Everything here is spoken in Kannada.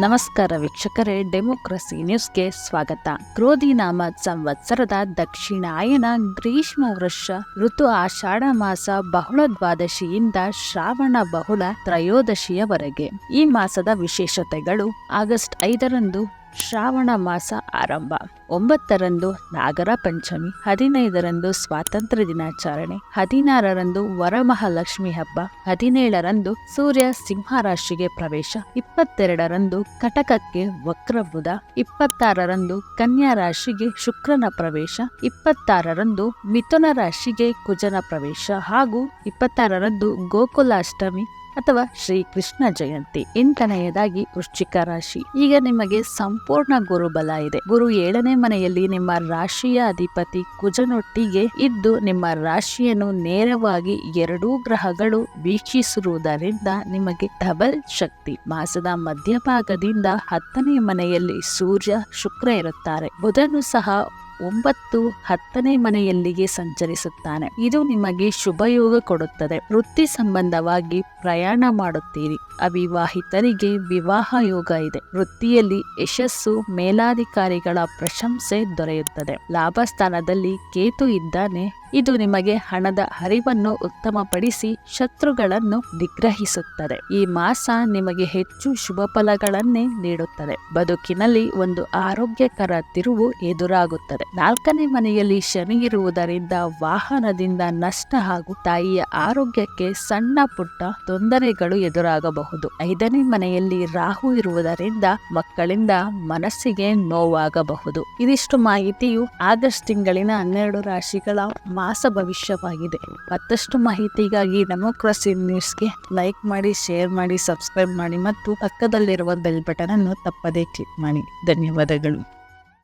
ನಮಸ್ಕಾರ ವೀಕ್ಷಕರೇ, ಡೆಮೋಕ್ರಸಿ ನ್ಯೂಸ್ಗೆ ಸ್ವಾಗತ. ಕ್ರೋಧಿ ನಾಮ ಸಂವತ್ಸರದ ದಕ್ಷಿಣಾಯನ ಗ್ರೀಷ್ಮ ವರ್ಷ ಋತು ಆಷಾಢ ಮಾಸ ಬಹುಳ ದ್ವಾದಶಿಯಿಂದ ಶ್ರಾವಣ ಬಹುಳ ತ್ರಯೋದಶಿಯವರೆಗೆ. ಈ ಮಾಸದ ವಿಶೇಷತೆಗಳು: ಆಗಸ್ಟ್ 5ರಂದು ಶ್ರಾವಣ ಮಾಸ ಆರಂಭ, 9ರಂದು ನಾಗರ ಪಂಚಮಿ, 15ರಂದು ಸ್ವಾತಂತ್ರ್ಯ ದಿನಾಚರಣೆ, 16ರಂದು ವರಮಹಾಲಕ್ಷ್ಮಿ ಹಬ್ಬ, 17ರಂದು ಸೂರ್ಯ ಸಿಂಹ ರಾಶಿಗೆ ಪ್ರವೇಶ, 22ರಂದು ಕಟಕಕ್ಕೆ ವಕ್ರಬುಧ, 26ರಂದು ಕನ್ಯಾ ರಾಶಿಗೆ ಶುಕ್ರನ ಪ್ರವೇಶ, 26ರಂದು ಮಿಥುನ ರಾಶಿಗೆ ಕುಜನ ಪ್ರವೇಶ ಹಾಗೂ 26ರಂದು ಗೋಕುಲಾಷ್ಟಮಿ ಅಥವಾ ಶ್ರೀಕೃಷ್ಣ ಜಯಂತಿ. ಇಂತನೆಯದಾಗಿ ವೃಶ್ಚಿಕ ರಾಶಿ. ಈಗ ನಿಮಗೆ ಸಂಪೂರ್ಣ ಗುರುಬಲ ಇದೆ. ಗುರು 7ನೇ ಮನೆಯಲ್ಲಿ ನಿಮ್ಮ ರಾಶಿಯ ಅಧಿಪತಿ ಕುಜನೊಟ್ಟಿಗೆ ಇದ್ದು ನಿಮ್ಮ ರಾಶಿಯನ್ನು ನೇರವಾಗಿ 2 ಗ್ರಹಗಳು ವೀಕ್ಷಿಸಿರುವುದರಿಂದ ನಿಮಗೆ ಡಬಲ್ ಶಕ್ತಿ. ಮಾಸದ ಮಧ್ಯಭಾಗದಿಂದ 10ನೇ ಮನೆಯಲ್ಲಿ ಸೂರ್ಯ ಶುಕ್ರ ಇರುತ್ತಾರೆ. ಬುಧನು ಸಹ 9, 10ನೇ ಮನೆಯಲ್ಲಿಗೆ ಸಂಚರಿಸುತ್ತಾನೆ. ಇದು ನಿಮಗೆ ಶುಭಯೋಗ ಕೊಡುತ್ತದೆ. ವೃತ್ತಿ ಸಂಬಂಧವಾಗಿ ಪ್ರಯಾಣ ಮಾಡುತ್ತೀರಿ. ಅವಿವಾಹಿತರಿಗೆ ವಿವಾಹ ಯೋಗ ಇದೆ. ವೃತ್ತಿಯಲ್ಲಿ ಯಶಸ್ಸು, ಮೇಲಾಧಿಕಾರಿಗಳ ಪ್ರಶಂಸೆ ದೊರೆಯುತ್ತದೆ. ಲಾಭ ಸ್ಥಾನದಲ್ಲಿ ಕೇತು ಇದ್ದಾನೆ. ಇದು ನಿಮಗೆ ಹಣದ ಹರಿವನ್ನು ಉತ್ತಮಪಡಿಸಿ ಶತ್ರುಗಳನ್ನು ನಿಗ್ರಹಿಸುತ್ತದೆ. ಈ ಮಾಸ ನಿಮಗೆ ಹೆಚ್ಚು ಶುಭ ಫಲಗಳನ್ನೇ ನೀಡುತ್ತದೆ. ಬದುಕಿನಲ್ಲಿ ಒಂದು ಆರೋಗ್ಯಕರ ತಿರುವು ಎದುರಾಗುತ್ತದೆ. 4ನೇ ಮನೆಯಲ್ಲಿ ಶನಿ ಇರುವುದರಿಂದ ವಾಹನದಿಂದ ನಷ್ಟ ಹಾಗೂ ತಾಯಿಯ ಆರೋಗ್ಯಕ್ಕೆ ಸಣ್ಣ ಪುಟ್ಟ ತೊಂದರೆಗಳು ಎದುರಾಗಬಹುದು. 5ನೇ ಮನೆಯಲ್ಲಿ ರಾಹು ಇರುವುದರಿಂದ ಮಕ್ಕಳಿಂದ ಮನಸ್ಸಿಗೆ ನೋವಾಗಬಹುದು. ಇದಿಷ್ಟು ಮಾಹಿತಿಯು ಆಗಸ್ಟ್ ತಿಂಗಳಿನ 12 ರಾಶಿಗಳ ಮಾಸ ಭವಿಷ್ಯವಾಗಿದೆ. ಮತ್ತಷ್ಟು ಮಾಹಿತಿಗಾಗಿ ಡೆಮೋಕ್ರಸಿ ನ್ಯೂಸ್ಗೆ ಲೈಕ್ ಮಾಡಿ, ಶೇರ್ ಮಾಡಿ, ಸಬ್ಸ್ಕ್ರೈಬ್ ಮಾಡಿ ಮತ್ತು ಪಕ್ಕದಲ್ಲಿರುವ ಬೆಲ್ ಬಟನ್ ಅನ್ನು ತಪ್ಪದೇ ಕ್ಲಿಕ್ ಮಾಡಿ. ಧನ್ಯವಾದಗಳು.